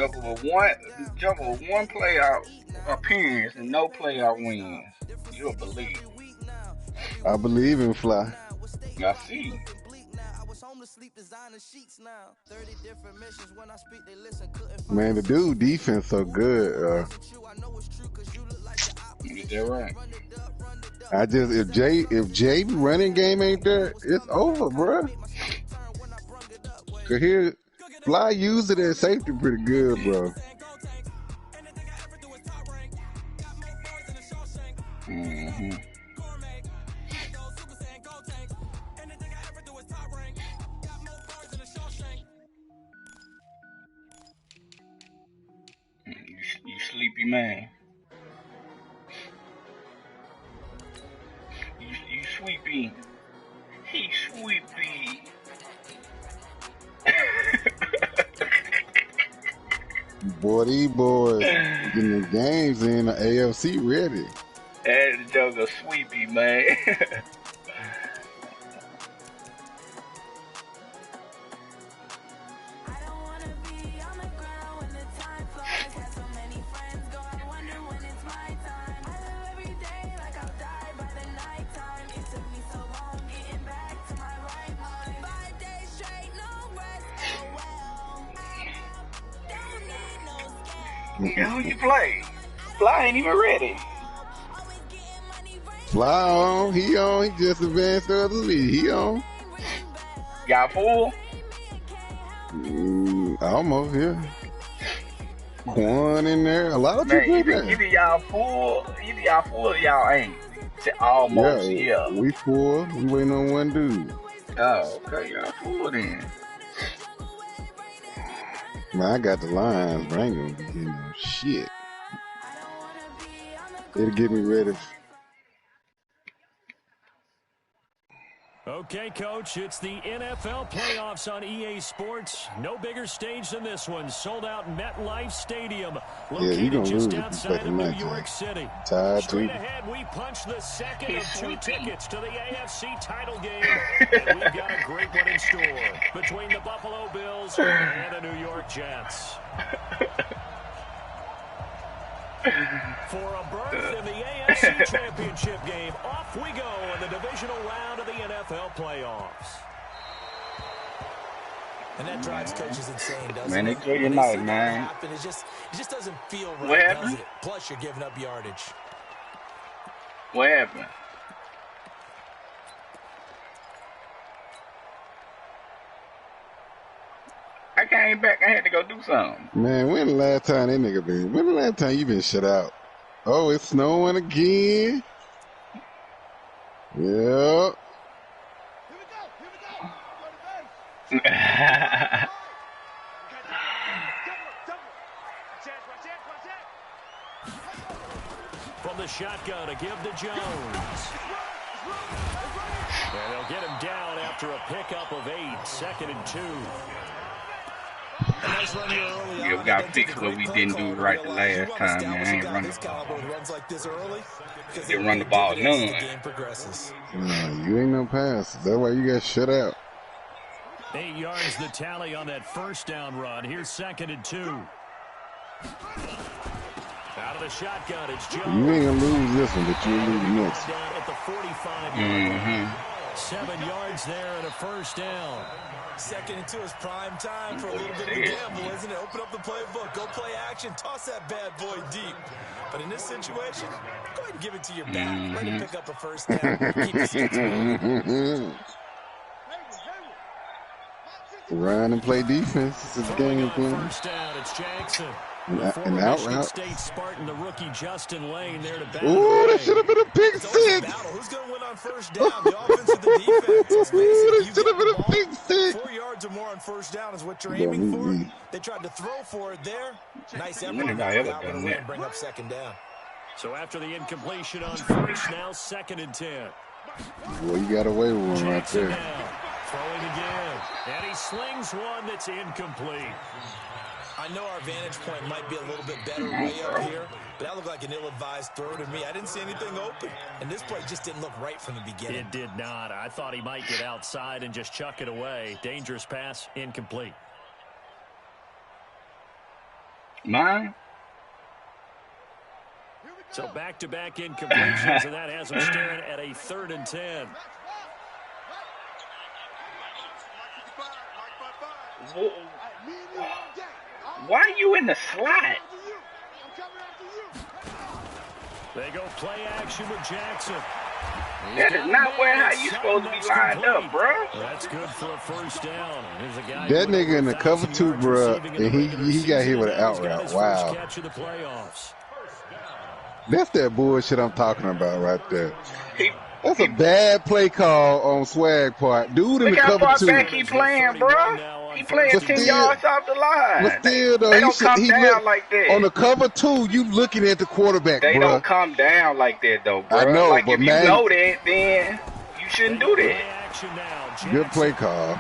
Joker with one playoff appearance and no playoff wins. You'll believe. I believe in Fly. I see. Man, the dude defense so good. You that right. I just if Jay running game ain't there, it's over, bro. Cause here, Fly used it as safety pretty good, bro. Mm-hmm. You sleepy man. You sweepy. He sweepy. Boy, these boys getting the games in the AFC ready. That Joker sweepy, man. Who you play? Fly ain't even ready. Fly on, he on. He just advanced to the league. He on. Y'all full? Almost, yeah. Quan in there. A lot of people in there. Either y'all full or y'all ain't. Almost, yeah. We full. We waiting on one dude. Oh, okay. Y'all full then. Man, I got the lines, but I ain't gonna be getting no shit. It'll get me ready. Okay, Coach, it's the NFL playoffs on EA Sports. No bigger stage than this one. Sold out MetLife Stadium, located just outside of New York City. Straight ahead, we punch the second of two tickets to the AFC title game. And we've got a great one in store between the Buffalo Bills and the New York Jets. For a berth in the AFC Championship game, off we go in the divisional round of the NFL playoffs. And that drives coaches insane, doesn't man, it? enjoy your night, man. It just doesn't feel right, does it? Plus, you're giving up yardage. What happened? I came back. I had to go do something. Man, when the last time that nigga been? When the last time you been shut out? Oh, it's snowing again. Yep. From the shotgun to give to Jones. And they'll get him down after a pickup of 8, 2nd and 2. Yeah, we got to fix what we didn't do right the last time, man. I ain't running the ball. Didn't run the ball none. No, you ain't no pass. That's why you got shut out. 8 yards the tally on that first down run. Here's 2nd and 2. Out of the shotgun, it's Jones. You ain't gonna lose this one, but you'll lose the next. Down at the 45-yard line. 7 yards there and a first down. 2nd and 2 is prime time for a little bit of a gamble, isn't it? Open up the playbook, go play action, toss that bad boy deep. But in this situation, go ahead and give it to your back. Let him pick up a first down. Keep the sticks moving. Run and play defense. This is game plan. First down, it's Jackson. And out route. State Spartan, the rookie Justin Lane there to back. Ooh, that should have been a pick six. Who's going to win on first down? The offense or the defense? Ooh, that should have been a pick six. 4 yards or more on first down is what you're aiming for. They tried to throw for it there. Nice effort. Bring up 2nd down. So after the incompletion on first, now 2nd and 10. Well, you got away with one right there. Throwing again. And he slings one that's incomplete. I know our vantage point might be a little bit better way up here, but that looked like an ill-advised throw to me. I didn't see anything open, and this play just didn't look right from the beginning. It did not. I thought he might get outside and just chuck it away. Dangerous pass, incomplete. Mine? So back-to-back incompletions, and that has them staring at a 3rd and 10. Why are you in the slot? They go play action with Jackson. That is not how you supposed to be lined up, bro. That's good for a 1st down. A guy that nigga in the cover 2, bro, and he got hit with an out route. Wow. That's that bullshit I'm talking about right there. That's a bad play call on Swag part. Dude in the cover 2. Look how far back he playing, bro. He playing 10 yards off the line. But still, though, they don't come down like that. On the cover 2, you looking at the quarterback, bro. They don't come down like that, though, bro. I know, like, but if man, you know that, then you shouldn't do that. Good play call.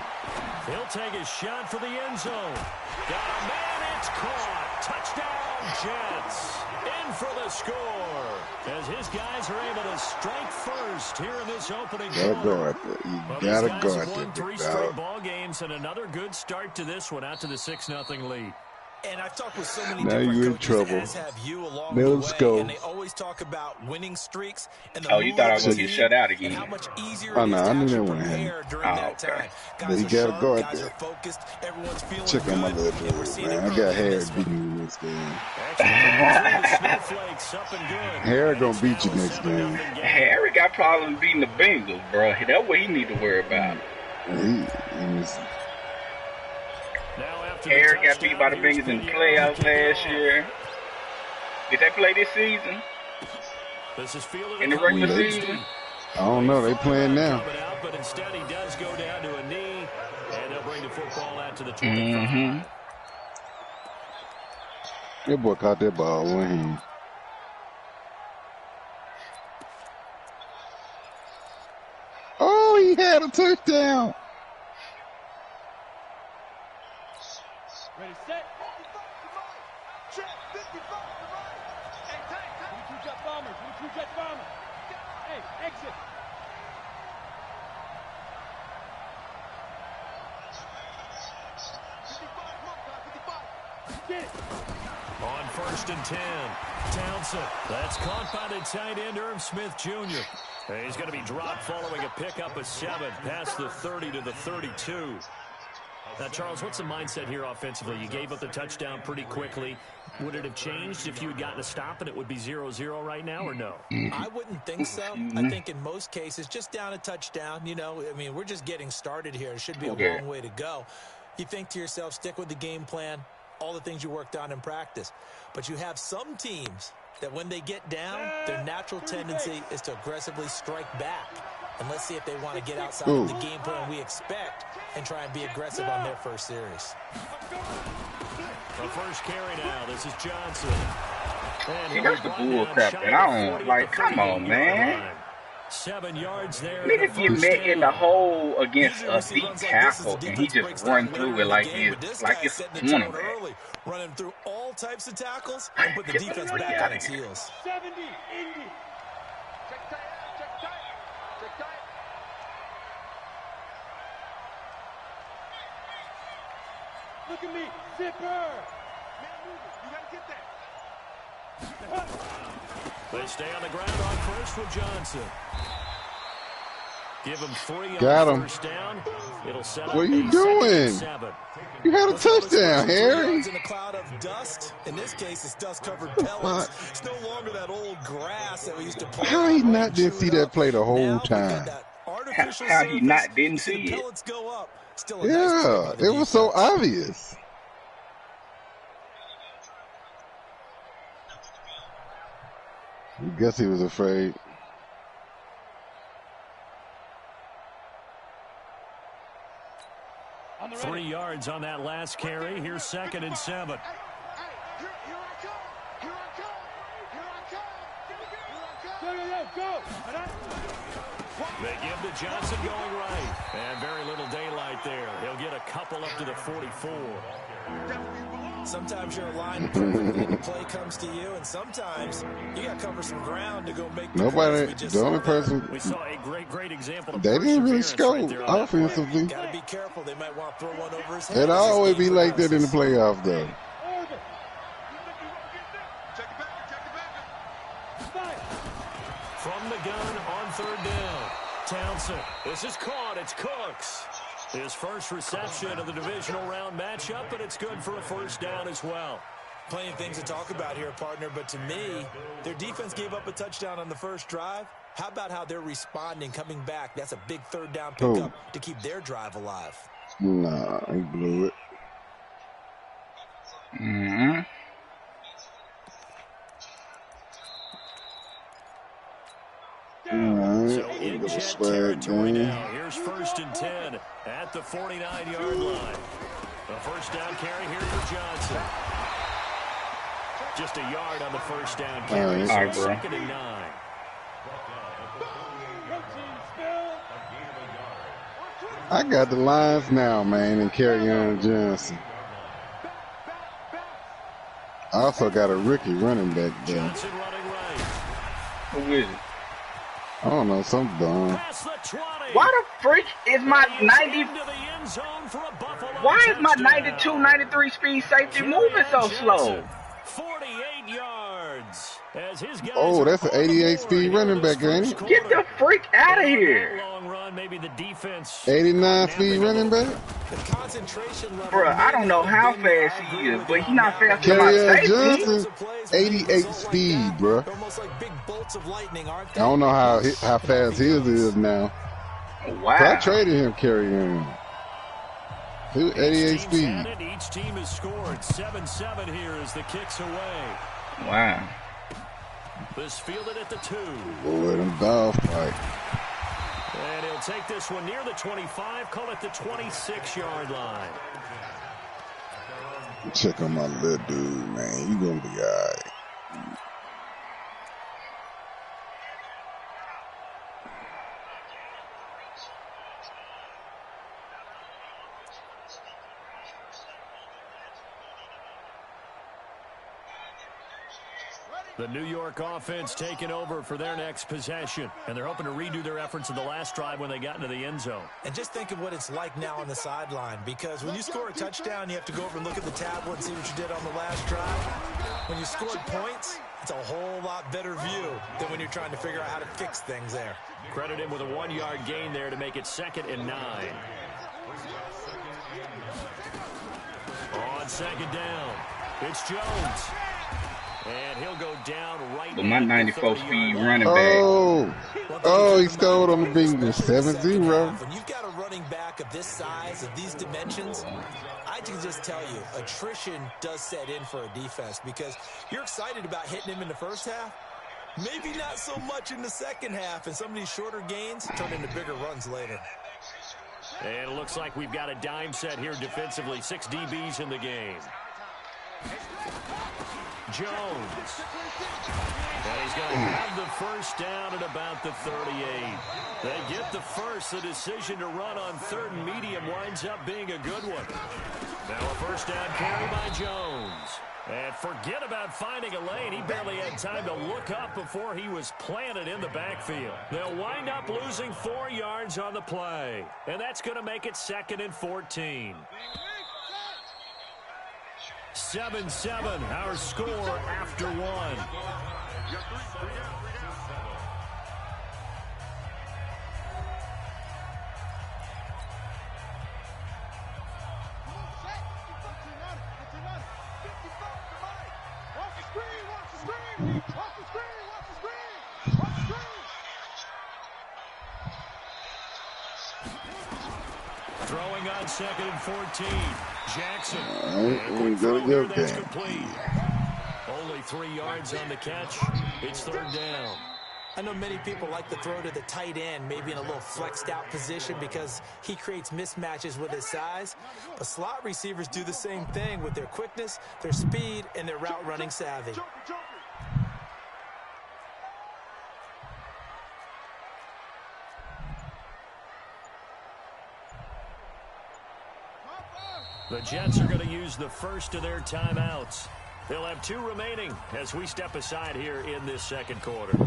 He'll take his shot for the end zone. Got a man, it's caught. Touchdown, Jets. In for the score. As his guys are able to strike first here in this opening quarter. Gotta go out there. You gotta go out there. 3 straight ball games and another good start to this one, out to the 6-0 lead. And I've talked with so many now different you're in coaches, trouble. as have you along Let's the way, go. and they always talk about winning streaks. And the you thought I was going to get shut out again. How much easier no, I knew that one wouldn't happen. during that time. But you gotta go out guys there. are focused, everyone's feeling Check on my good, little dude, man. I got Harry beating you this game. Harry gonna beat you next game. Harry got problems beating the Bengals, bro. That's what he need to worry about. Harry got beat by the Bengals in the playoffs last year. Did they play this season? In the regular season? I don't know. They playing now. But instead, he does go down to a knee, and they'll bring the football out to the 25. That boy caught that ball with him. Oh, he had a touchdown. Ready, set. Check, 55. Hey, tight. 22 jet bombers. 22 jet bombers. Hey, exit. Get it. On 1st and 10, Townsend. That's caught by the tight end, Irv Smith Jr. He's going to be dropped following a pickup of 7 past the 30 to the 32. Now, Charles, what's the mindset here offensively? You gave up the touchdown pretty quickly. Would it have changed if you had gotten a stop and it would be 0-0 right now, or no? I wouldn't think so. I think in most cases, just down a touchdown, you know, I mean, we're just getting started here. It should be a long way to go. You think to yourself, stick with the game plan, all the things you worked on in practice. But you have some teams that when they get down, their natural tendency is to aggressively strike back. And let's see if they want to get outside of the game plan we expect and try and be aggressive on their first series. The first carry now. This is Johnson. See, that's the bull crap that I don't like. Come on, man. 7 yards there. Nigga get met in the hole against a deep tackle, and he just run through it like it's a cornerback. Running through all types of tackles and put the defense back on its heels. 70, Indy. Check tight, check tight, check tight. Look at me, zipper. Man, move it. You gotta get that. They stay on the ground on first with Johnson. Give him 3 on first down. It'll set what are you doing? You had a touchdown, Harry. In a cloud of dust. In this case, it's dust-covered pellets. It's no longer that old grass that we used to play. How he not didn't see that play the whole time? How he not didn't see it? Yeah, it was so obvious. I guess he was afraid. On 3 yards on that last carry. Here's 2nd and 7. They give to Johnson going right. And very little daylight there. He'll get a couple up to the 44. Sometimes you're aligned perfectly and the play comes to you, and sometimes you got to cover some ground to go make the nobody, the only person, we saw a great example of they didn't really scope right offensively. Got to be careful. They might want to throw one over his head. It always be like that in the playoffs, though. This is caught. It's Cooks. His first reception of the divisional round matchup, but it's good for a first down as well. Plenty of things to talk about here, partner, but to me, their defense gave up a touchdown on the first drive. How about how they're responding, coming back? That's a big third down pickup to keep their drive alive. Nah, he blew it. Mm-hmm. So in jet territory now. Here's 1st and 10 at the 49-yard line. A first down carry here for Johnson. Just a yard on the first down carry. So 2nd and 9. I got the Lions now, man, and Kerryon Johnson. I also got a rookie running back there. Johnson running right. Who is it? I don't know, some dumb. Why the freak is my 90? Why is my 92, 93 speed safety moving so slow? 48 yards. Oh, that's an 88 speed running back, ain't it? Get the freak out of here. Long run, maybe the defense. 89 speed running back? Bruh, I don't know how fast he is, but he's not fast to my safety. Johnson, 88 speed, bruh. I don't know how fast his is now. Wow. So I traded him, Kerryon. He was 88 speed. Each team has scored 7-7 here as the kicks away. Wow. This fielded at the 2. Boy, them dog fight. And he'll take this one near the 25, call it the 26-yard line. Check on my little dude, man. You gonna be all right. The New York offense taking over for their next possession. And they're hoping to redo their efforts in the last drive when they got into the end zone. And just think of what it's like now on the sideline. Because when you score a touchdown, you have to go over and look at the tablet and see what you did on the last drive. When you scored points, it's a whole lot better view than when you're trying to figure out how to fix things there. Credit him with a 1-yard gain there to make it 2nd and 9. On 2nd down, it's Jones. And he'll go down right. But my 94 speed running back. Oh, he scored on the Bengals 7-0. When you've got a running back of this size, of these dimensions, I can just tell you, attrition does set in for a defense because you're excited about hitting him in the first half. Maybe not so much in the second half, and some of these shorter gains turn into bigger runs later. And it looks like we've got a dime set here defensively. 6 DBs in the game. Jones. And he's going to have the first down at about the 38. They get the first. The decision to run on 3rd and medium winds up being a good one. Now a first down carry by Jones. And forget about finding a lane. He barely had time to look up before he was planted in the backfield. They'll wind up losing 4 yards on the play. And that's going to make it 2nd and 14. 7-7, our score after 1. Throwing on 2nd and 14. Jackson. That's complete. Only 3 yards on the catch. It's 3rd down. I know many people like to throw to the tight end, maybe in a little flexed out position because he creates mismatches with his size. But slot receivers do the same thing with their quickness, their speed, and their route running savvy. The Jets are going to use the first of their timeouts. They'll have 2 remaining as we step aside here in this 2nd quarter.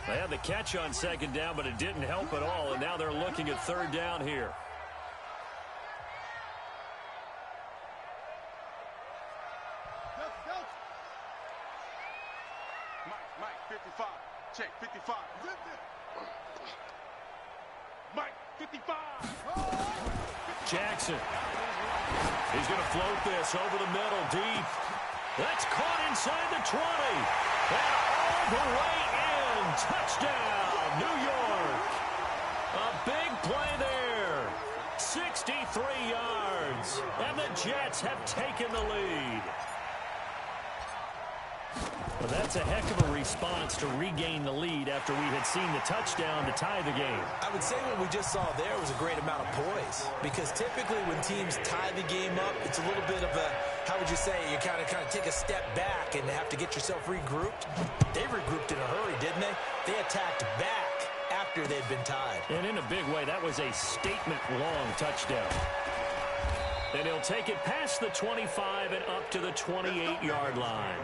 They had the catch on 2nd down, but it didn't help at all, and now they're looking at 3rd down here. Mike, 55. Check, 55. Mike, 55. Jackson. He's going to float this over the middle, deep. That's caught inside the 20. And all the way in. Touchdown, New York. A big play there. 63 yards. And the Jets have taken the lead. Well, that's a heck of a response to regain the lead after we had seen the touchdown to tie the game. I would say what we just saw there was a great amount of poise, because typically when teams tie the game up, it's a little bit of a, how would you say, you kind of take a step back and have to get yourself regrouped. They regrouped in a hurry, didn't they? They attacked back after they'd been tied. And in a big way, that was a statement-long touchdown. And he'll take it past the 25 and up to the 28-yard line.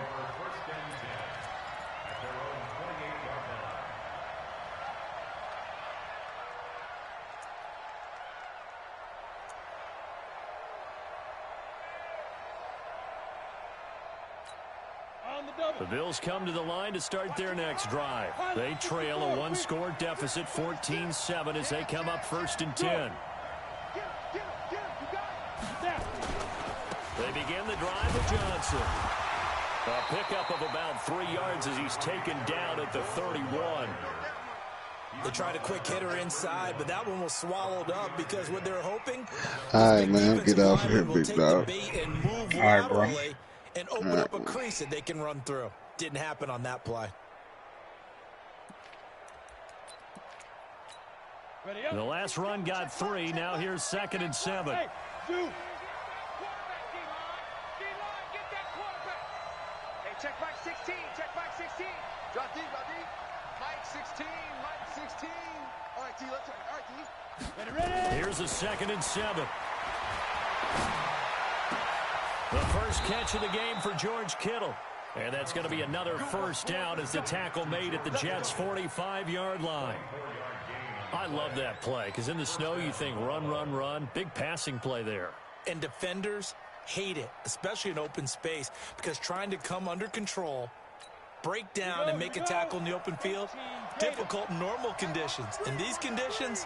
The Bills come to the line to start their next drive. They trail a one-score deficit, 14-7, as they come up 1st and 10. They begin the drive with Johnson. A pickup of about 3 yards as he's taken down at the 31. They tried a quick hitter inside, but that one was swallowed up because what they're hoping. All right, man, get off here, big dog. All right, bro. And open up a crease that they can run through. Didn't happen on that play. The last run got 3. Now here's 2nd and 7. Hey, check back 16. Check back 16. Drop deep, drop deep. Mike 16. Mike 16. All right, T, let's try. All right, T. Ready. Here's a 2nd and 7. The first catch of the game for George Kittle. And that's going to be another first down as the tackle made at the Jets' 45-yard line. I love that play because in the snow you think run, run, run. Big passing play there. And defenders hate it, especially in open space, because trying to come under control, break down, and make a tackle in the open field, difficult in normal conditions. In these conditions,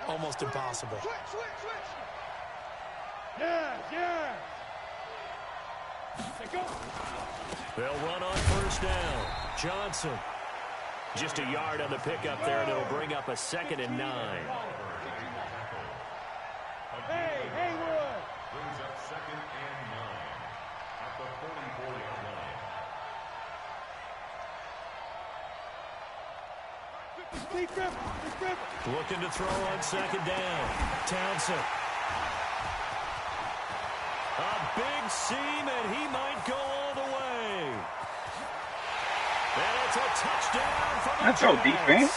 almost impossible. Yeah, yeah. They'll run on first down. Johnson. Just a yard on the pickup there, and it'll bring up a 2nd and 9. Hey, Haywood. Brings up 2nd and 9 at the 44-yard line. Looking to throw on 2nd down. Townsend. A big seam, and he might go all the way. And it's a touchdown from the That's our defense.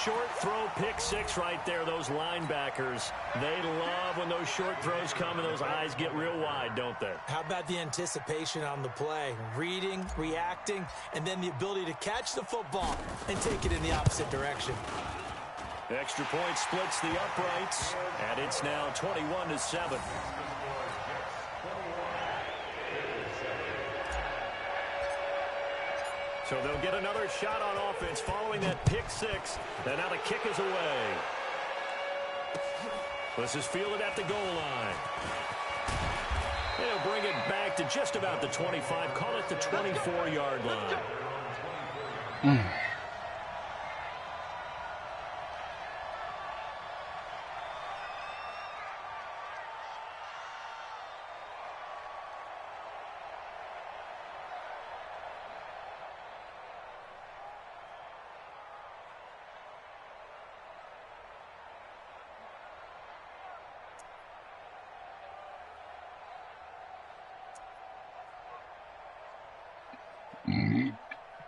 Short throw, pick 6 right there. Those linebackers, they love when those short throws come and those eyes get real wide, don't they? How about the anticipation on the play? Reading, reacting, and then the ability to catch the football and take it in the opposite direction. Extra point splits the uprights, and it's now 21-7. So they'll get another shot on offense following that pick 6. And now the kick is away. This is fielded at the goal line. And he'll bring it back to just about the 25. Call it the 24-yard line.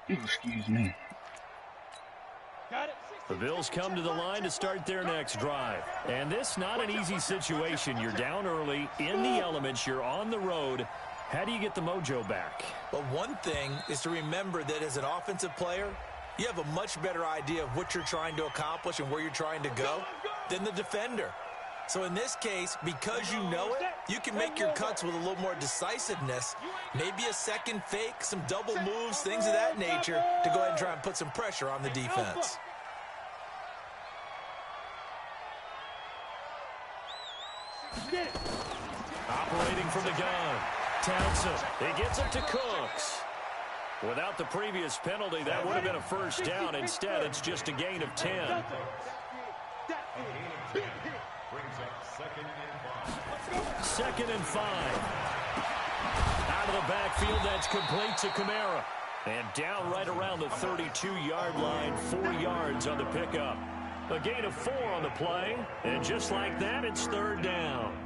Excuse me. The Bills come to the line to start their next drive. And this not an easy situation. You're down early, in the elements, you're on the road. How do you get the mojo back? Well, one thing is to remember that as an offensive player, you have a much better idea of what you're trying to accomplish and where you're trying to go than the defender. So in this case, because you know it, you can make your cuts with a little more decisiveness. Maybe a second fake, some double moves, things of that nature to go ahead and try and put some pressure on the defense. Operating from the gun. Townsend. He gets it to Cooks. Without the previous penalty, that would have been a first down. Instead, it's just a gain of 10. Second and 5. Out of the backfield, that's complete to Kamara. And down right around the 32-yard line, 4 yards on the pickup. A gain of 4 on the play, and just like that, it's third down.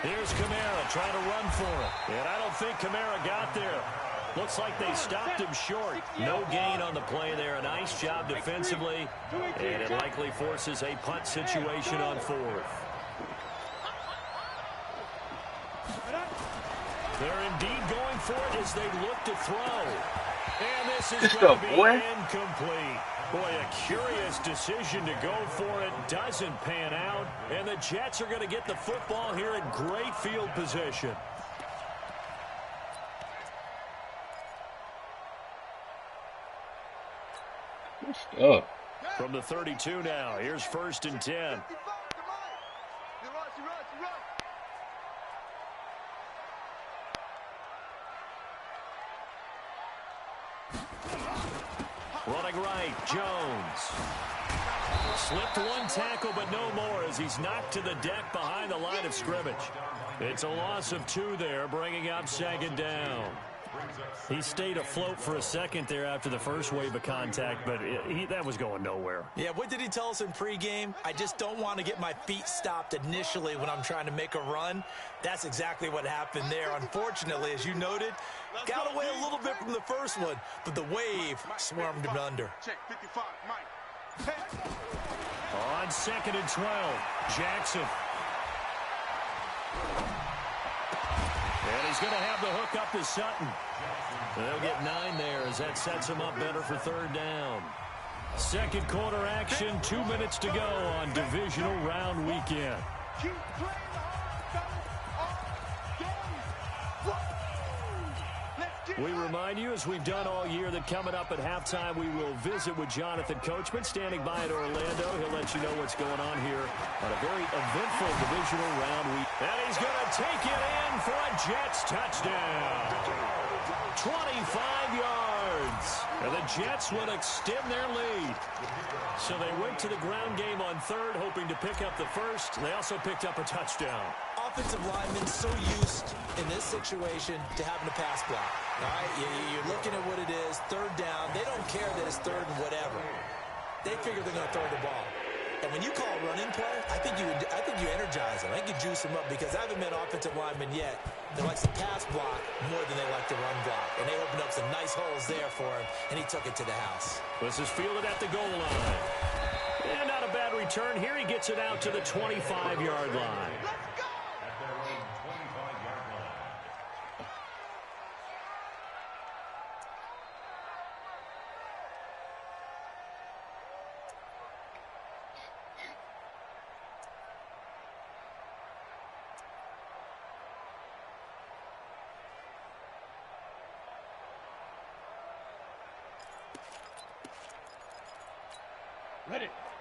Here's Kamara trying to run for it. And I don't think Kamara got there. Looks like they stopped him short. No gain on the play there. A nice job defensively. And it likely forces a punt situation on 4th. They're indeed going for it as they look to throw. And this is going to be incomplete. Boy, a curious decision to go for it. Doesn't pan out. And the Jets are going to get the football here in great field position. Oh. From the 32 now, here's 1st and 10. Running right, Jones. Slipped one tackle, but no more as he's knocked to the deck behind the line of scrimmage. It's a loss of 2 there, bringing up 2nd down. He stayed afloat for a second there after the first wave of contact, but that was going nowhere. Yeah, what did he tell us in pregame? I just don't want to get my feet stopped initially when I'm trying to make a run. That's exactly what happened there. Unfortunately, as you noted, got away a little bit from the first one, but the wave swarmed him under. On 2nd and 12, Jackson. And he's going to have the hook up to Sutton. They'll get 9 there as that sets him up better for 3rd down. Second quarter action, 2 minutes to go on divisional round weekend. We remind you, as we've done all year, that coming up at halftime, we will visit with Jonathan Coachman, standing by at Orlando. He'll let you know what's going on here on a very eventful divisional round week. And he's going to take it in for a Jets touchdown. 25 yards. And the Jets will extend their lead. So they went to the ground game on 3rd, hoping to pick up the 1st. They also picked up a touchdown. Offensive linemen so used in this situation to having a pass block. All right, you're looking at what it is, 3rd down. They don't care that it's 3rd and whatever. They figure they're going to throw the ball. And when you call a running play, I think you energize them. I think you juice them up because I haven't met offensive linemen yet that likes to pass block more than they like to run block. And they opened up some nice holes there for him, and he took it to the house. This is fielded at the goal line. And not a bad return here. He gets it out to the 25-yard line.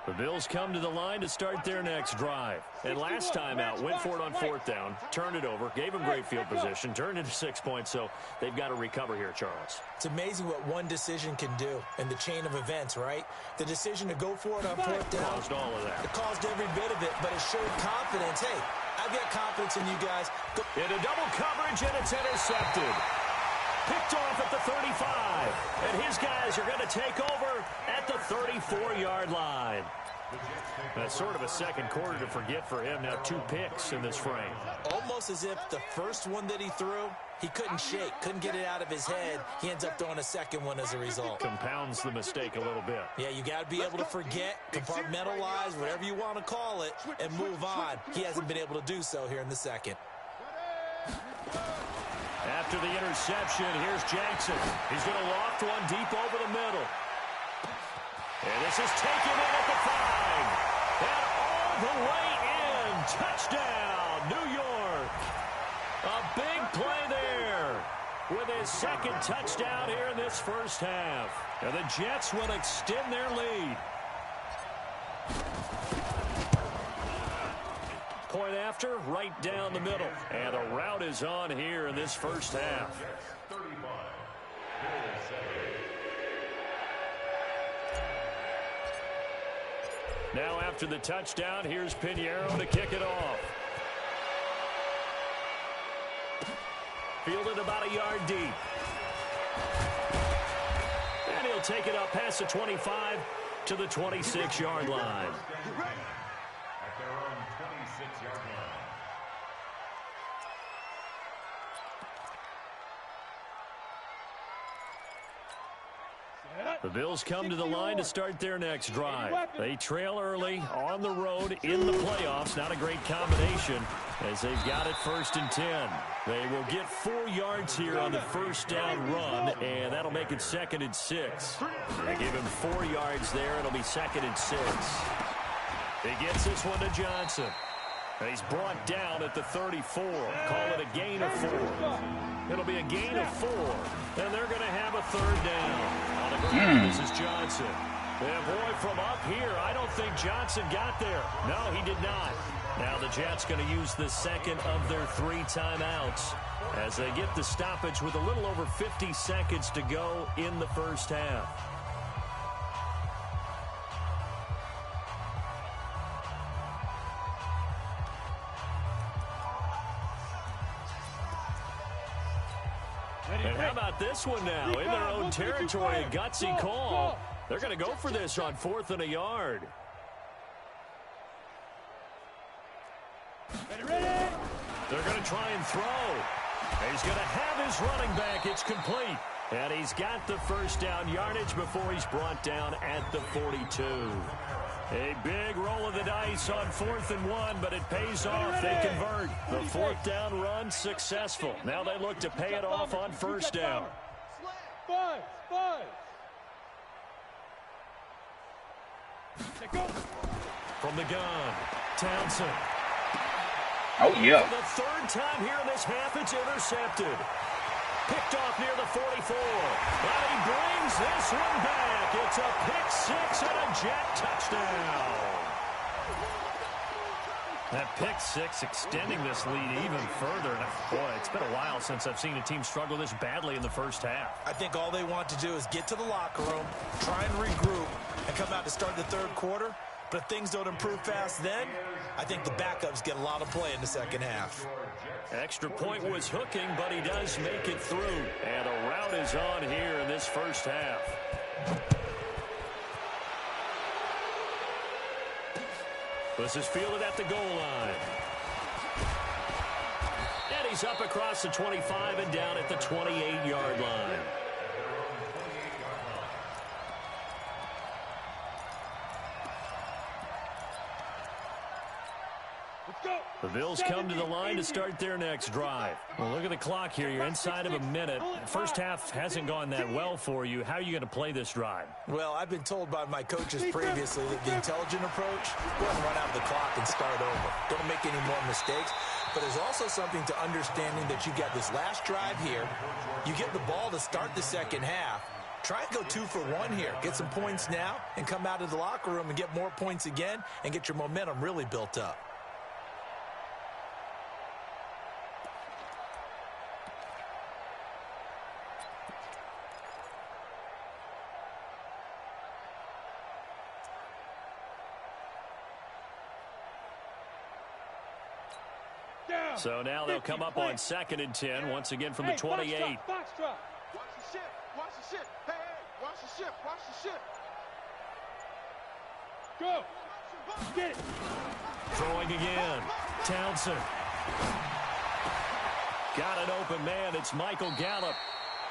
The Bills come to the line to start their next drive. And last time out, went for it on 4th down, turned it over, gave them great field position, turned into 6 points, so they've got to recover here, Charles. It's amazing what one decision can do in the chain of events, right? The decision to go for it on 4th down. Caused all of that. It caused every bit of it, but it showed confidence. Hey, I've got confidence in you guys. Into double coverage, and it's intercepted. Picked off at the 35. And his guys are going to take over at the 34-yard line. That's sort of a second quarter to forget for him. Now 2 picks in this frame. Almost as if the first one that he threw, he couldn't shake, couldn't get it out of his head. He ends up throwing a second one as a result. Compounds the mistake a little bit. Yeah, you got to be able to forget, compartmentalize, whatever you want to call it, and move on. He hasn't been able to do so here in the second. After the interception, here's Jackson. He's going to loft one deep over the middle. And this is taken in at the 5. And all the way in. Touchdown, New York. A big play there with his second touchdown here in this first half. And the Jets will extend their lead. Point after, right down the middle. And the route is on here in this first half. 35. Now after the touchdown, here's Pinheiro to kick it off. Fielded about a yard deep. And he'll take it up past the 25 to the 26-yard line. At their own 26-yard line. The Bills come to the line to start their next drive. They trail early on the road in the playoffs. Not a great combination as they've got it 1st and 10. They will get 4 yards here on the first down run, and that'll make it 2nd and 6. They give him 4 yards there. It'll be 2nd and 6. He gets this one to Johnson. He's brought down at the 34. Call it a gain of 4. It'll be a gain of 4, and they're going to have a 3rd down. On the ground, this is Johnson. And boy, from up here, I don't think Johnson got there. No, he did not. Now the Jets going to use the second of their 3 timeouts as they get the stoppage with a little over 50 seconds to go in the first half. And how about this one now? In their own territory, a gutsy call. They're going to go for this on 4th and a yard. They're going to try and throw. He's going to have his running back. It's complete. And he's got the first down yardage before he's brought down at the 42. A big roll of the dice on 4th and 1, but it pays off. They convert. The 4th down run successful. Now they look to pay it off on 1st down. From the gun, Townsend. Oh, yeah. For the 3rd time here in this half, it's intercepted. Picked off near the 44. And he brings this one back. It's a pick 6 and a Jet touchdown. That pick 6 extending this lead even further. And boy, it's been a while since I've seen a team struggle this badly in the first half. I think all they want to do is get to the locker room, try and regroup, and come out to start the 3rd quarter. But if things don't improve fast then, I think the backups get a lot of play in the second half. Extra point was hooking, but he does make it through. And a route is on here in this first half. This is fielded at the goal line. And he's up across the 25 and down at the 28-yard line. The Bills come to the line to start their next drive. Well, look at the clock here. You're inside of a minute. First half hasn't gone that well for you. How are you going to play this drive? Well, I've been told by my coaches previously that the intelligent approach, go ahead and run out the clock and start over. Don't make any more mistakes. But there's also something to understanding that you got this last drive here. You get the ball to start the second half. Try and go 2 for 1 here. Get some points now and come out of the locker room and get more points again and get your momentum really built up. So now they'll come up on 2nd and 10, once again from the 28. Watch the ship. Watch the ship. Hey, watch the ship. Watch the ship. Go. Throwing again. Townsend. Got an open man. It's Michael Gallup.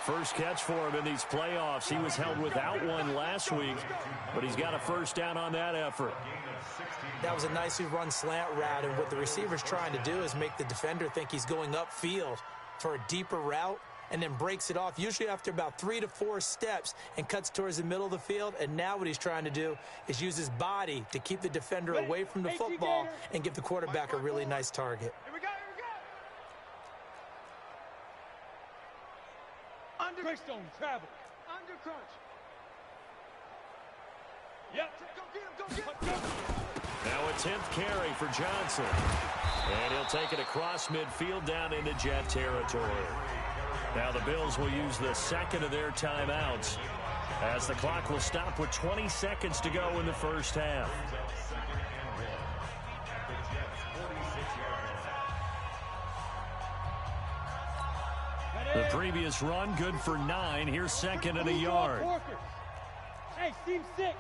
First catch for him in these playoffs. He was held without one last week, but he's got a first down on that effort. That was a nicely run slant route, and what the receiver's trying to do is make the defender think he's going upfield for a deeper route, and then breaks it off, usually after about 3 to 4 steps, and cuts towards the middle of the field. And now what he's trying to do is use his body to keep the defender away from the football and give the quarterback a really nice target. Here we go. Under Greystone, travel. Under crunch. Yep. Go get him. Now a 10th carry for Johnson. And he'll take it across midfield down into Jet territory. Now the Bills will use the second of their timeouts as the clock will stop with 20 seconds to go in the first half. The previous run good for 9. Here's second and a yard. Hey, seam 6.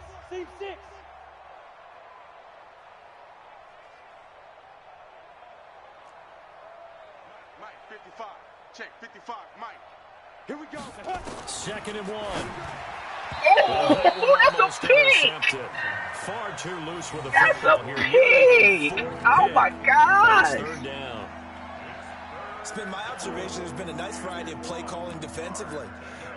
Mike, 55. Check, 55, Mike. Here we go. Second and 1. Oh, that's a pick. Far too loose with the That's football a here. pick. Oh, my God. Third down. It's been my observation there's been a nice variety of play calling defensively.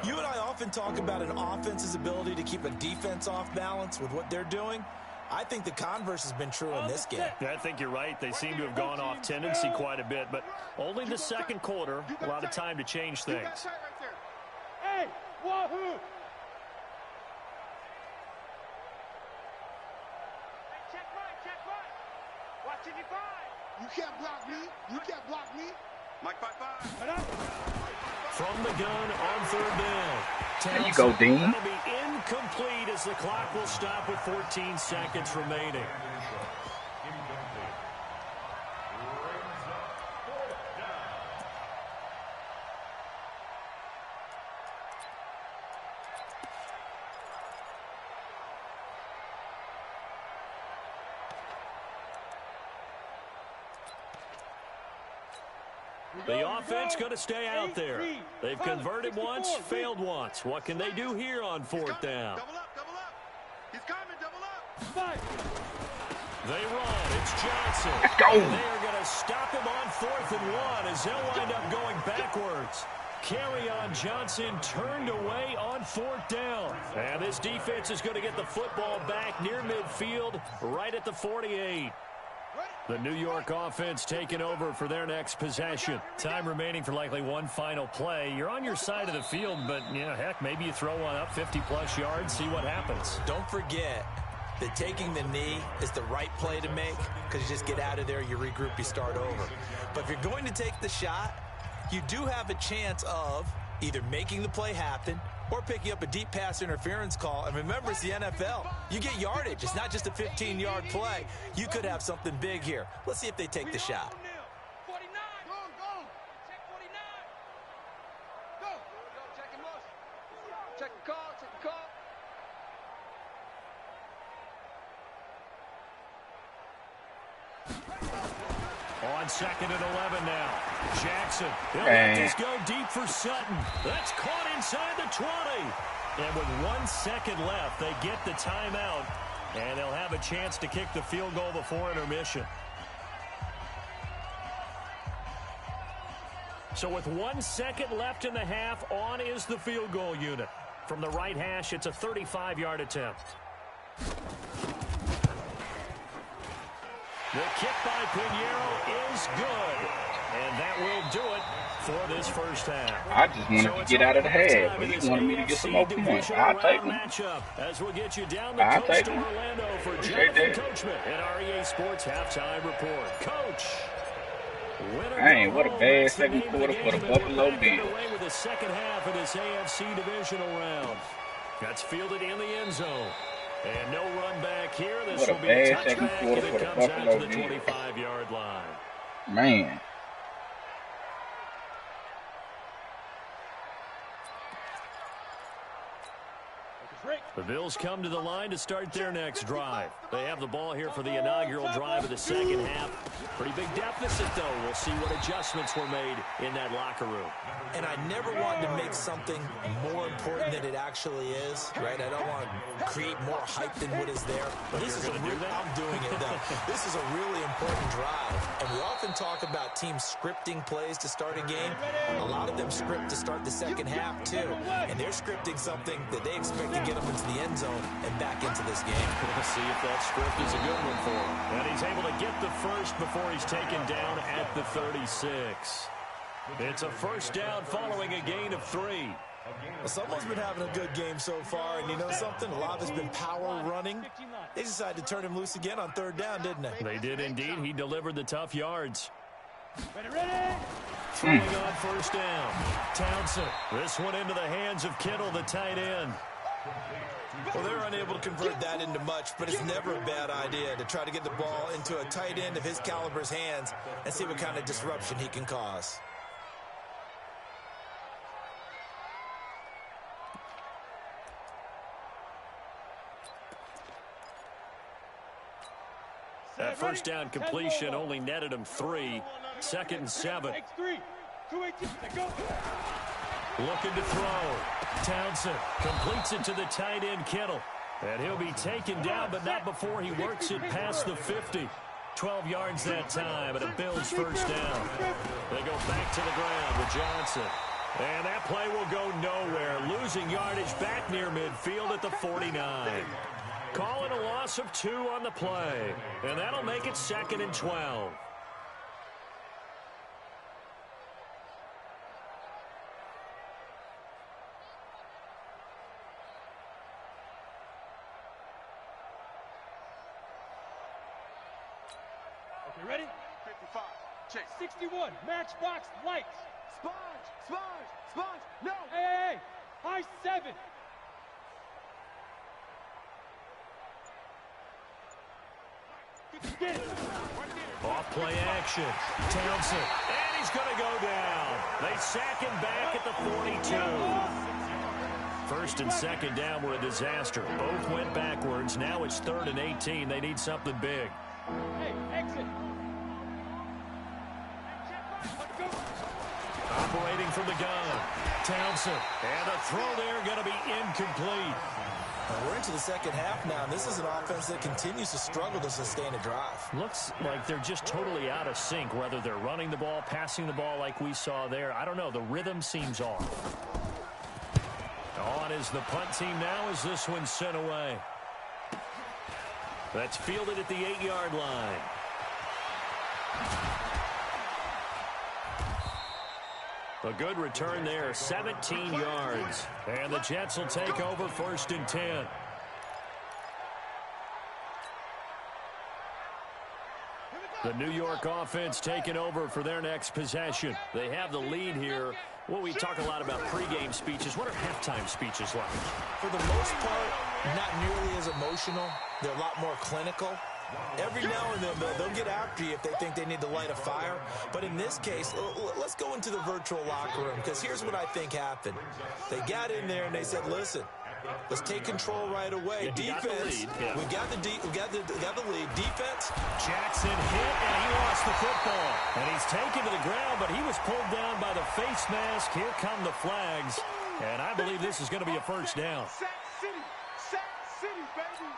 You and I often talk about an offense's ability to keep a defense off balance with what they're doing. I think the converse has been true in this game. Yeah, I think you're right. They seem to have gone off tendency quite a bit, but only the second quarter, a lot of time to change things. Hey, wahoo! Check right. Watch it, you can't block me. Mike, 5-5. From the gun on third down. There you go, Dean. That'll be incomplete as the clock will stop with 14 seconds remaining. The offense going to stay out there. They've converted once, failed once. What can they do here on fourth down? Double up. He's coming, double up. They run. It's Johnson. Let's go. And they are going to stop him on 4th and 1 as they'll wind up going backwards. Carry on Johnson turned away on 4th down. And this defense is going to get the football back near midfield right at the 48. The New York offense taking over for their next possession. Time remaining for likely one final play. You're on your side of the field, but, heck, maybe you throw one up 50-plus yards, see what happens. Don't forget that taking the knee is the right play to make because you just get out of there, you regroup, you start over. But if you're going to take the shot, you do have a chance of either making the play happen or picking up a deep pass interference call. And remember, it's the NFL. You get yardage. It's not just a 15-yard play. You could have something big here. Let's see if they take the shot. 49. Go. Check 49. Go. Check him up. Check the call. On second and 11 now. Jackson. He'll let this go deep for Sutton. That's caught inside the 20. And with 1 second left, they get the timeout. And they'll have a chance to kick the field goal before intermission. So with 1 second left in the half, on is the field goal unit. From the right hash, it's a 35-yard attempt. The kick by Pinheiro is good. And that will do it for this first half. I just wanted to get out of the half, but he wanted me to get some more points. I'll take them. As we'll get you down the coast to Orlando for Jonathan Coachman at REA Sports Halftime Report. Coach. Dang, what a bad second quarter for the Buffalo Bills. With the second half of this AFC Divisional round. That's fielded in the end zone. And no run back here. This will be a touchback and it comes out to the 25-yard line. Man. The Bills come to the line to start their next drive. They have the ball here for the inaugural drive of the second half. Pretty big deficit, though. We'll see what adjustments were made in that locker room. And I never wanted to make something more important than it actually is, right? I don't want to create more hype than what is there. But this is I'm doing it, though. This is a really important drive. And we often talk about teams scripting plays to start a game. A lot of them script to start the second half, too. And they're scripting something that they expect to get them into the end zone and back into this game. We'll see if that script is a good one for him. And he's able to get the first before he's taken down at the 36. It's a first down following a gain of 3. Well, someone's been having a good game so far, and you know something? A lot of it's been power running. They decided to turn him loose again on third down, didn't they? They did indeed. He delivered the tough yards. Ready. Throwing on first down. Townsend. This one into the hands of Kittle, the tight end. Well, they're unable to convert that into much, but it's never a bad idea to try to get the ball into a tight end of his caliber's hands and see what kind of disruption he can cause. That first down completion only netted him 3. 2nd and 7. Looking to throw. Townsend completes it to the tight end, Kittle. And he'll be taken down, but not before he works it past the 50. 12 yards that time, and a Bills first down. They go back to the ground with Johnson. And that play will go nowhere. Losing yardage back near midfield at the 49. Calling a loss of 2 on the play. And that'll make it 2nd and 12. Okay, ready? 55. Check. 61. Matchbox lights. Sponge. No. Hey. High 7. Off play action. Townsend. And he's going to go down. They sack him back at the 42. 1st and 2nd down were a disaster. Both went backwards. Now it's 3rd and 18. They need something big. Hey, exit. Operating from the gun. Townsend. And a throw there going to be incomplete. We're into the second half now, and this is an offense that continues to struggle to sustain a drive. Looks like they're just totally out of sync, whether they're running the ball, passing the ball like we saw there. I don't know. The rhythm seems off. On is the punt team now as this one's sent away. That's fielded at the 8-yard line. A good return there, 17 yards. And the Jets will take over 1st and 10. The New York offense taking over for their next possession. They have the lead here. Well, we talk a lot about pregame speeches. What are halftime speeches like? For the most part, not nearly as emotional. They're a lot more clinical. Every now and then, they'll get after you if they think they need to light a fire. But in this case, let's go into the virtual locker room, because here's what I think happened. They got in there and they said, listen, let's take control right away. Defense, we got the lead. Defense. Jackson hit, and he lost the football. And he's taken to the ground, but he was pulled down by the face mask. Here come the flags. And I believe this is going to be a first down. Sack City, baby.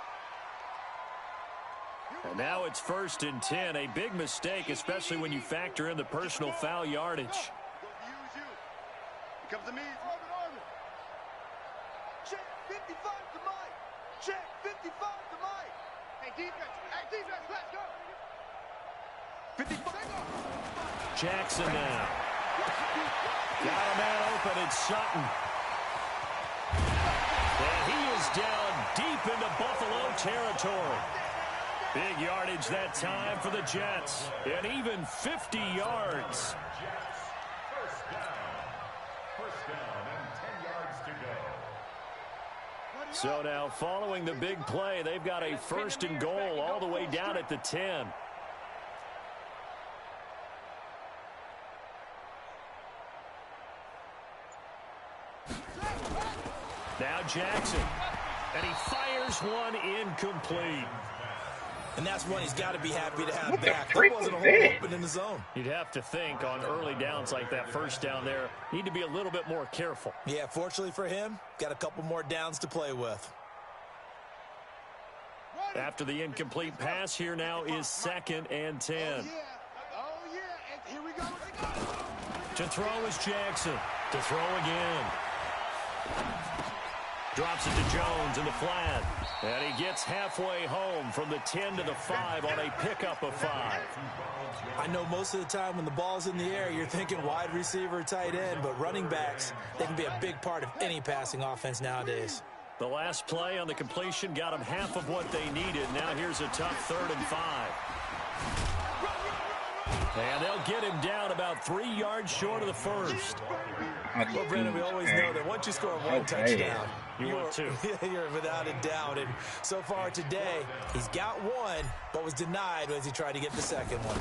And now it's 1st and 10. A big mistake, especially when you factor in the personal foul yardage. Here comes the meat. Check 55 to Mike. Check 55 to Mike. Hey, defense, let's go. 55. Jackson now. Got a man open, it's Sutton. And he is down deep into Buffalo territory. Big yardage that time for the Jets. And even 50 yards. First down and 10 yards to go. So now following the big play, they've got a 1st and goal all the way down at the 10. Now Jackson. And he fires one incomplete. And that's one he's got to be happy to have back. There wasn't a hole open in the zone. You'd have to think on early downs like that first down there, need to be a little bit more careful. Yeah, fortunately for him, got a couple more downs to play with. After the incomplete pass, here now is 2nd and 10. Oh, yeah. And here we go. To throw is Jackson. To throw again. Drops it to Jones in the flat. And he gets halfway home from the 10 to the 5 on a pickup of 5. I know most of the time when the ball's in the air, you're thinking wide receiver, tight end, but running backs, they can be a big part of any passing offense nowadays. The last play on the completion got them half of what they needed. Now here's a tough 3rd and 5. And they'll get him down about 3 yards short of the first. Well, Brandon, we always know that once you score one touchdown, you're without a doubt. And so far today, he's got one, but was denied as he tried to get the second one.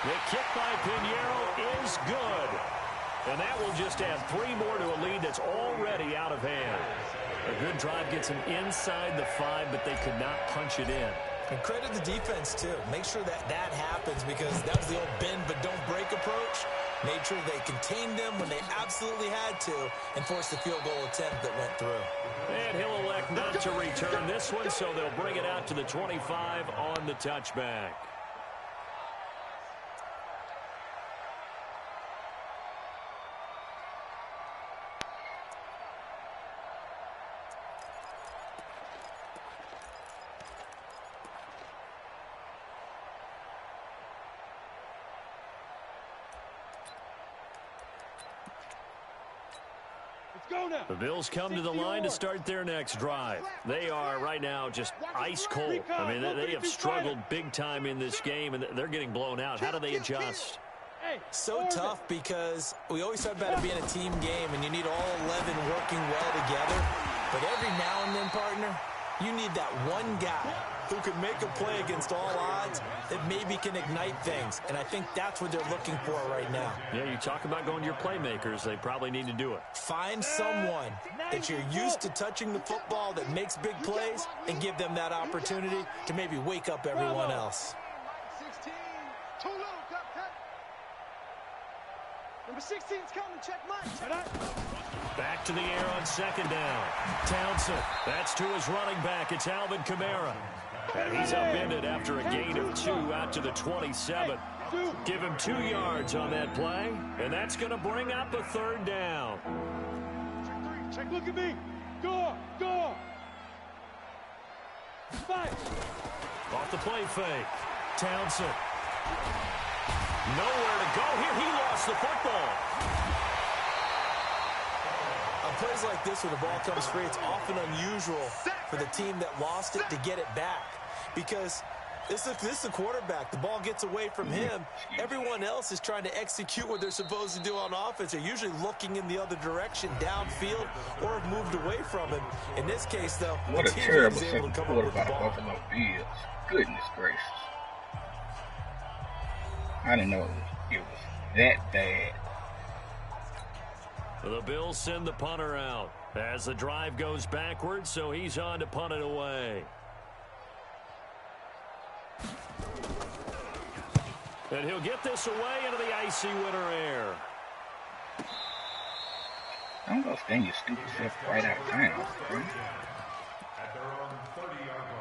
The kick by Pinheiro is good. And that will just add 3 more to a lead that's already out of hand. A good drive gets him inside the 5, but they could not punch it in. And credit the defense, too. Make sure that happens because that was the old bend but don't break approach. Made sure they contained them when they absolutely had to and forced the field goal attempt that went through. And he'll elect not to return this one, so they'll bring it out to the 25 on the touchback. The Bills come to the line to start their next drive. They are right now just ice cold. I mean, they have struggled big time in this game, and they're getting blown out. How do they adjust? So tough because we always talk about it being a team game, and you need all 11 working well together. But every now and then, partner, you need that one guy who can make a play against all odds that maybe can ignite things. And I think that's what they're looking for right now. Yeah, you talk about going to your playmakers. They probably need to do it. Find someone that you're used to touching the football that makes big plays and give them that opportunity to maybe wake up everyone else. 16, too low, cut. Number 16's coming, check Mike. Back to the air on 2nd down. Townsend, that's to his running back. It's Alvin Kamara. And he's upended after a gain of 2 out to the 27. Give him 2 yards on that play, and that's going to bring up a 3rd down. Check, look at me. Go. 5. Off the play fake. Townsend. Nowhere to go here. He lost the football. On plays like this where the ball comes free, it's often unusual for the team that lost it to get it back. Because this is the quarterback. The ball gets away from him. Everyone else is trying to execute what they're supposed to do on offense. They're usually looking in the other direction, downfield, or have moved away from him. In this case, though, what a terrible second quarter by the Buffalo Bills. Goodness gracious. I didn't know it was that bad. The Bills send the punter out as the drive goes backwards, so he's on to punt it away. And he'll get this away into the icy winter air. Don't go stand your stupid self right out of town, right? At their own 30-yard line.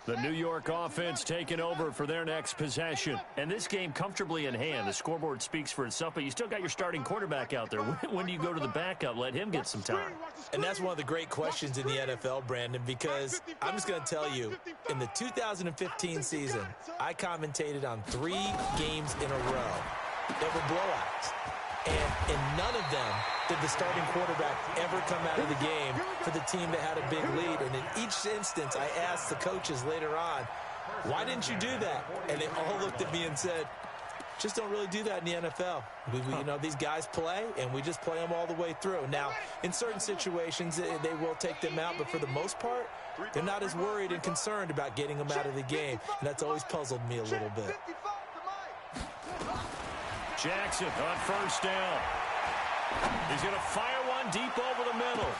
The New York offense taking over for their next possession. And this game comfortably in hand. The scoreboard speaks for itself, but you still got your starting quarterback out there. When do you go to the backup? Let him get some time. And that's one of the great questions in the NFL, Brandon, because I'm just going to tell you, in the 2015 season, I commentated on 3 games in a row that were blowouts. And in none of them did the starting quarterback ever come out of the game for the team that had a big lead. And in each instance, I asked the coaches later on, why didn't you do that? And they all looked at me and said, Just don't really do that in the NFL. You know, these guys play, and we just play them all the way through. Now, in certain situations, they will take them out, but for the most part, they're not as worried and concerned about getting them out of the game, and that's always puzzled me a little bit. Jackson on first down. He's going to fire one deep over the middle.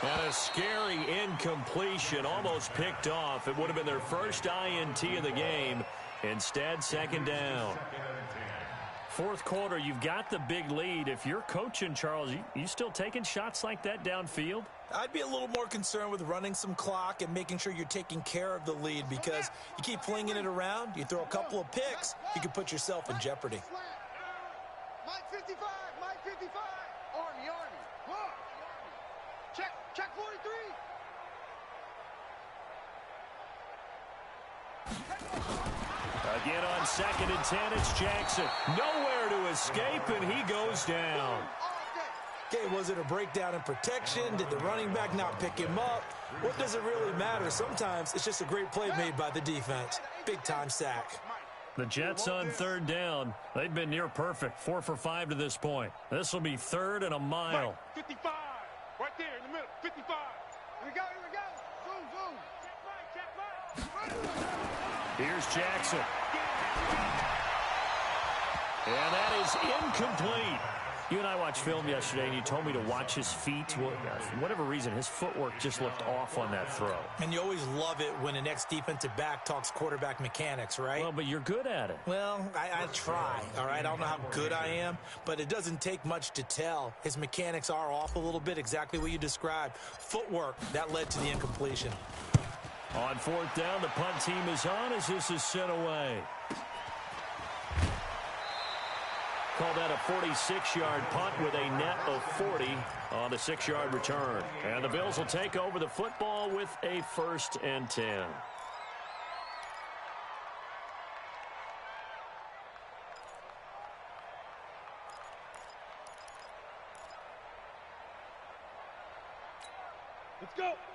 And a scary incompletion, almost picked off. It would have been their first INT of the game. Instead, second down. Fourth quarter, you've got the big lead. If you're coaching, Charles, you still taking shots like that downfield? I'd be a little more concerned with running some clock and making sure you're taking care of the lead, because you keep flinging it around, you throw a couple of picks, you can put yourself in jeopardy. Mike 55, Mike 55. Army. Check 43. Again on 2nd and 10, it's Jackson. Nowhere to escape, and he goes down. Okay, was it a breakdown in protection? Did the running back not pick him up? What does it really matter? Sometimes it's just a great play made by the defense. Big-time sack. The Jets on 3rd down. They've been near perfect. 4 for 5 to this point. This will be 3rd and a mile. 55. Right there in the middle. 55. Here we go. Zoom. Check. Here's Jackson. And that is incomplete. You and I watched film yesterday, and you told me to watch his feet. Well, for whatever reason, his footwork just looked off on that throw. And you always love it when an ex-defensive back talks quarterback mechanics, right? Well, but you're good at it. Well, I try, all right? I don't know how good I am, but it doesn't take much to tell. His mechanics are off a little bit, exactly what you described. Footwork, that led to the incompletion. On 4th down, the punt team is on as this is sent away. Call that a 46-yard punt with a net of 40 on the 6-yard return. And the Bills will take over the football with a 1st and 10.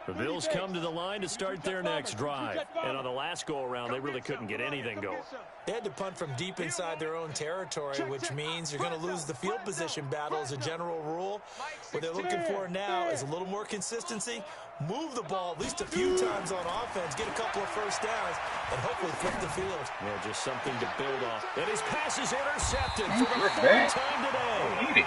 The Bills come to the line to start their next drive. And on the last go-around, they really couldn't get anything going. They had to punt from deep inside their own territory, which means you're going to lose the field position battle as a general rule. What they're looking for now is a little more consistency, move the ball at least a few times on offense, get a couple of first downs, and hopefully flip the field. Yeah, just something to build off. And his pass is intercepted for the 4th time today.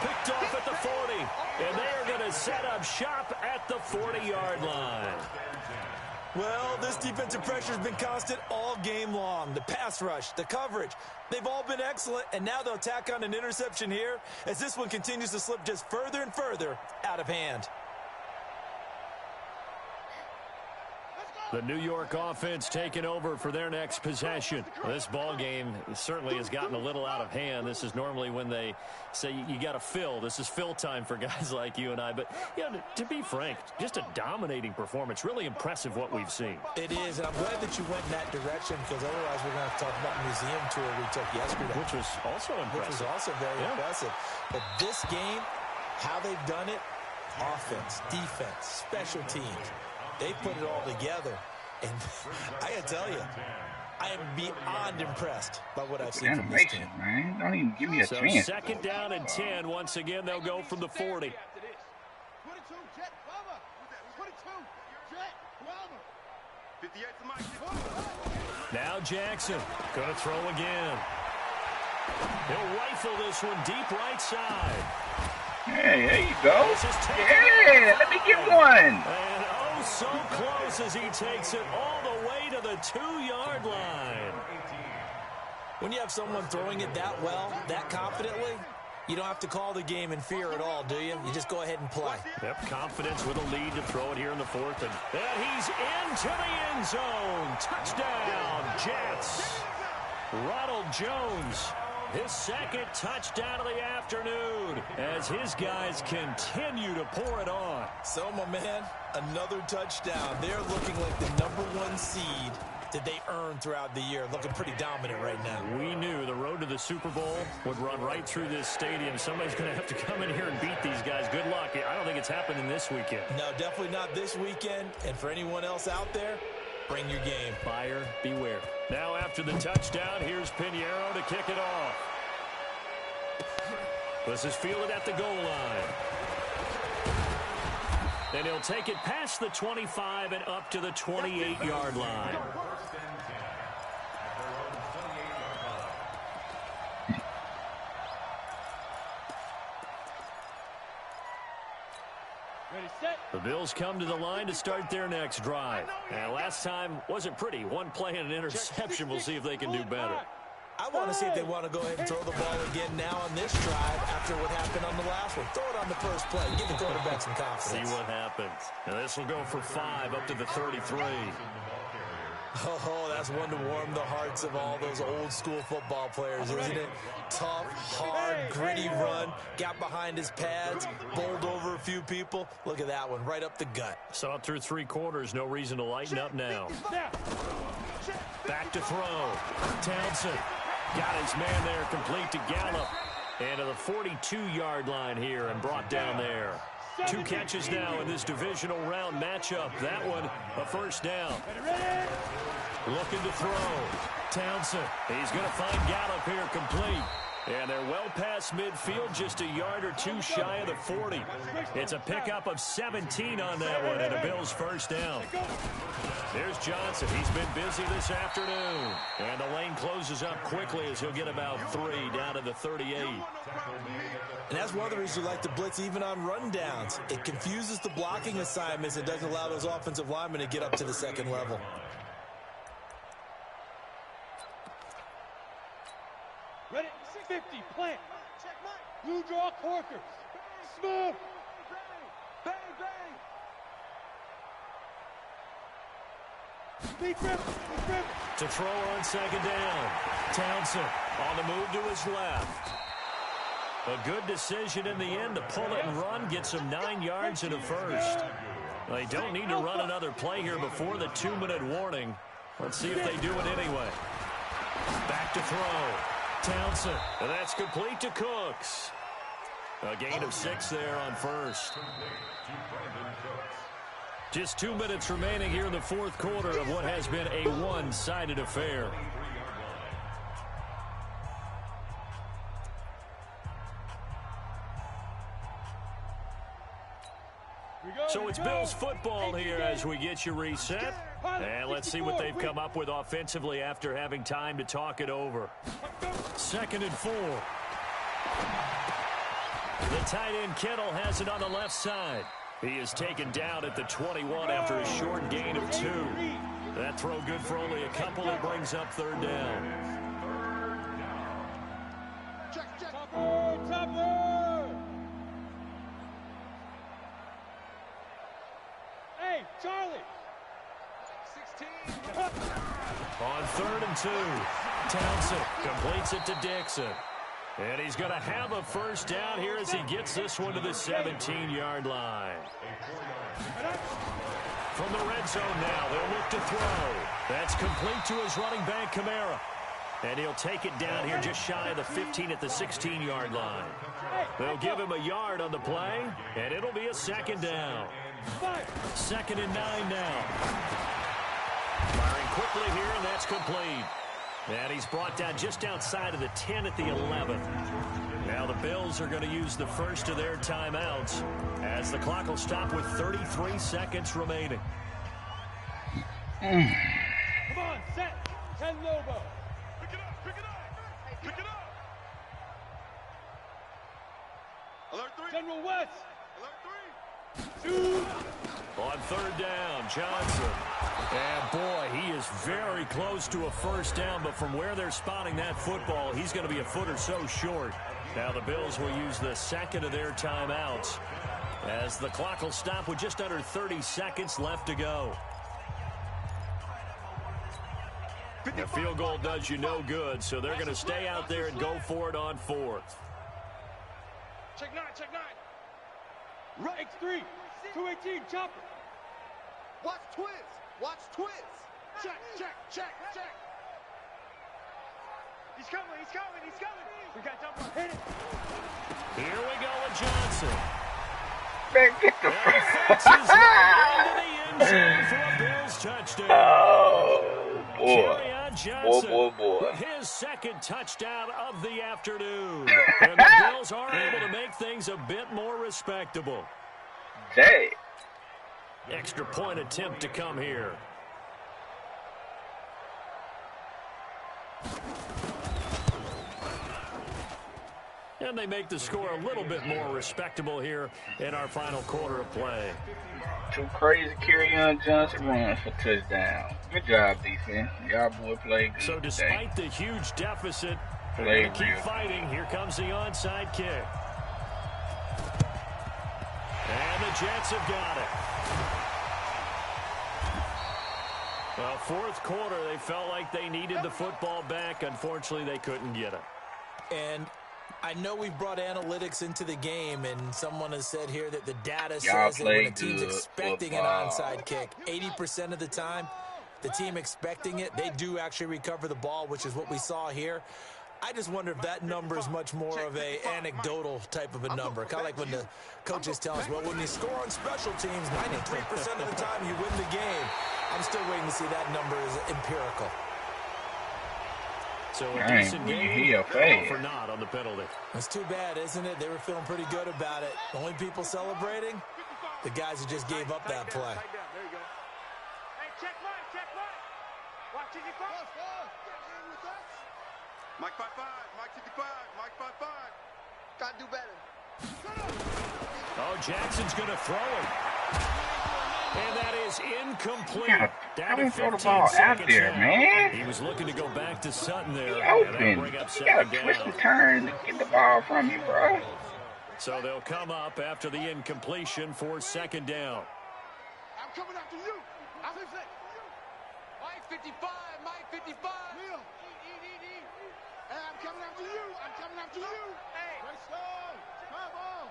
Picked off at the 40, and they are going to set up shop at the 40-yard line. Well, this defensive pressure has been constant all game long. The pass rush, the coverage, they've all been excellent, and now they'll tack on an interception here as this one continues to slip just further and further out of hand. The New York offense taking over for their next possession. This ball game certainly has gotten a little out of hand. This is normally when they say you got to fill. This is fill time for guys like you and I. But, you know, to be frank, just a dominating performance. Really impressive what we've seen. It is, and I'm glad that you went in that direction, because otherwise we're going to have to talk about the museum tour we took yesterday. Which was also impressive. Which was also very impressive. But this game, how they've done it, offense, defense, special teams, they put it all together. And I got to tell you, I am beyond impressed by what I've seen from this team. Man. Don't even give me a chance. 2nd down and 10. Once again, they'll go from the 40. 22, Jet, Bomber. 22, Jet, Bomber. 58 to Mike. Now Jackson going to throw again. He'll rifle this one deep right side. Hey, there you go. Yeah, let me get one. And oh, so close as he takes it all the way to the 2-yard line. When you have someone throwing it that well, that confidently, you don't have to call the game in fear at all, do you? You just go ahead and play. Yep, confidence with a lead to throw it here in the 4th. And he's into the end zone. Touchdown, Jets. Ronald Jones, his 2nd touchdown of the afternoon as his guys continue to pour it on. So, my man, another touchdown. They're looking like the #1 seed that they earned throughout the year. Looking pretty dominant right now. We knew the road to the Super Bowl would run right through this stadium. Somebody's going to have to come in here and beat these guys. Good luck. I don't think it's happening this weekend. No, definitely not this weekend. And for anyone else out there, Bring your game. Buyer beware. Now after the touchdown, here's Pinheiro to kick it off. This is fielded at the goal line. And he'll take it past the 25 and up to the 28-yard line. The Bills come to the line to start their next drive. And last time wasn't pretty. One play and an interception. We'll see if they can do better. I want to see if they want to go ahead and throw the ball again now on this drive after what happened on the last one. Throw it on the first play. Give the quarterback some confidence. See what happens. And this will go for 5 up to the 33. Oh, that's one to warm the hearts of all those old school football players, isn't it? Tough, hard, gritty run. Got behind his pads, bowled over a few people. Look at that one, right up the gut. Saw it through 3 quarters. No reason to lighten up now. Back to throw. Townsend got his man there, complete to Gallup. And to the 42-yard line here and brought down there. 2 catches now in this divisional round matchup. That one, a first down. Looking to throw. Townsend. He's going to find Gallup here complete. And they're well past midfield, just a yard or 2 shy of the 40. It's a pickup of 17 on that one, and a Bills first down. There's Johnson. He's been busy this afternoon. And the lane closes up quickly as he'll get about 3 down to the 38. And that's one of the reasons we like to blitz even on rundowns. It confuses the blocking assignments and doesn't allow those offensive linemen to get up to the second level. Ready? 50, plant. Blue draw, Corker. Smooth. Bang, bang. To throw on second down. Townsend on the move to his left. A good decision in the end to pull it and run. Gets him 9 yards and a first. They don't need to run another play here before the 2-minute warning. Let's see if they do it anyway. Back to throw. Townsend, and that's complete to Cooks. A gain of 6 there on first. Just 2 minutes remaining here in the 4th quarter of what has been a one-sided affair. So it's Bills football here as we get you reset. And let's see what they've come up with offensively after having time to talk it over. 2nd and 4. The tight end Kittle has it on the left side. He is taken down at the 21 after a short gain of 2. That throw good for only a couple. It brings up 3rd down. Topper! Hey, Charlie! 16. On 3rd and 2. Townsend completes it to Dixon. And he's going to have a first down here as he gets this one to the 17-yard line. From the red zone now, they'll look to throw. That's complete to his running back, Kamara. And he'll take it down here just shy of the 15 at the 16-yard line. They'll give him a yard on the play, and it'll be a 2nd down. 2nd and 9 now. Firing quickly here, and that's complete. And he's brought down just outside of the 10 at the 11th. Now the Bills are going to use the first of their timeouts as the clock will stop with 33 seconds remaining. Come on, set. 10 Lobo. Pick it up, pick it up. Pick it up. Alert 3. General West. Alert 3. 2. On 3rd down, Johnson. And boy, he is very close to a first down, but from where they're spotting that football, he's going to be a foot or so short. Now the Bills will use the 2nd of their timeouts as the clock will stop with just under 30 seconds left to go. The field goal does you no good, so they're going to stay out there and go for it on 4th. Check 9, check 9. Right, X3, 218, chopper. Watch twist, watch twist. Check, check, check, check. He's coming, he's coming, he's coming. We got jump, hit it. Here we go with Johnson. Man, get the into the end zone for a Bills touchdown. Johnson with his second touchdown of the afternoon. And the Bills are able to make things a bit more respectable. Dang. Extra point attempt to come here. And they make the score a little bit more respectable here in our final quarter of play. Two crazy Kerryon Johnson runs for touchdown. Good job, defense. Y'all boy played good. So despite the huge deficit, they're going to keep fighting. Here comes the onside kick. And the Jets have got it. Well, fourth quarter, they felt like they needed the football back. Unfortunately, they couldn't get it. And I know we've brought analytics into the game, and someone has said here that the data says that when a team's expecting an onside kick, 80% of the time, the team expecting it, they do actually recover the ball, which is what we saw here. I just wonder if that number is much more of a anecdotal type of a number. Kind of like when the coaches tell us, well, when you score on special teams, 93% of the time you win the game. I'm still waiting to see that number is empirical. So a decent game for not on the penalty. It's too bad, isn't it? They were feeling pretty good about it. The only people celebrating, the guys who just gave up that play. There you go. Hey, check Mike, check Mike. Watch it, Mike 5-5, Mike 55, Mike 5-5. Gotta do better. Oh, Jackson's going to throw it. And that is incomplete. How do you throw the ball out there, man? He was looking to go back to Sutton there. He open. You got to twist and turn to get the ball from you, bro. So they'll come up after the incompletion for second down. I'm coming after you. I'm Mike 55, Mike 55. Hey, I'm coming after you. I'm coming after you. Hey. Come on.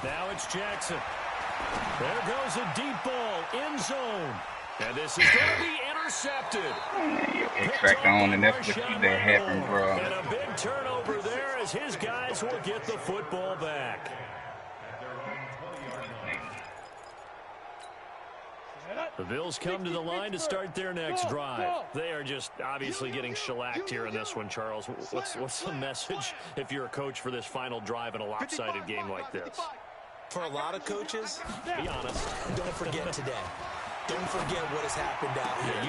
Now it's Jackson. There goes a deep ball in zone. And this is going to be intercepted. You expect on, and that's what that happened, bro. And a big turnover there as his guys will get the football back. The Bills come to the line to start their next drive. They are just obviously getting shellacked here in this one, Charles. What's the message if you're a coach for this final drive in a lopsided game like this? For a lot of coaches, be honest, don't forget today. Don't forget what has happened out here.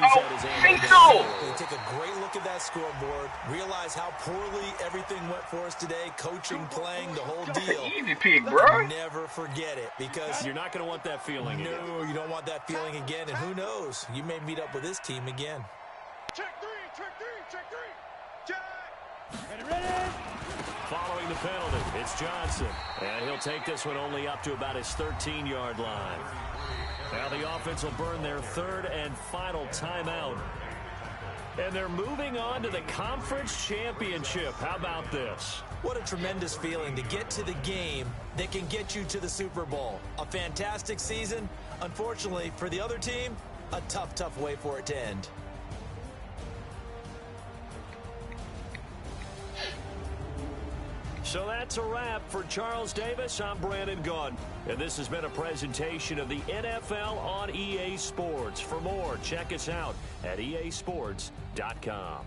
Take a great look at that scoreboard. Realize how poorly everything went for us today. Coaching, playing, the whole deal. Easy pick, bro. Never forget it, because you're not going to want that feeling again. No, you don't want that feeling again. And who knows? You may meet up with this team again. Check three, check three, check three. Check. Ready. Following the penalty, it's Johnson. And he'll take this one only up to about his 13-yard line. Now the offense will burn their third and final timeout. And they're moving on to the conference championship. How about this? What a tremendous feeling to get to the game that can get you to the Super Bowl. A fantastic season. Unfortunately, for the other team, a tough, tough way for it to end. So that's a wrap for Charles Davis. I'm Brandon Gunn. And this has been a presentation of the NFL on EA Sports. For more, check us out at easports.com.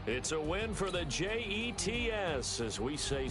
It's a win for the Jets, as we say.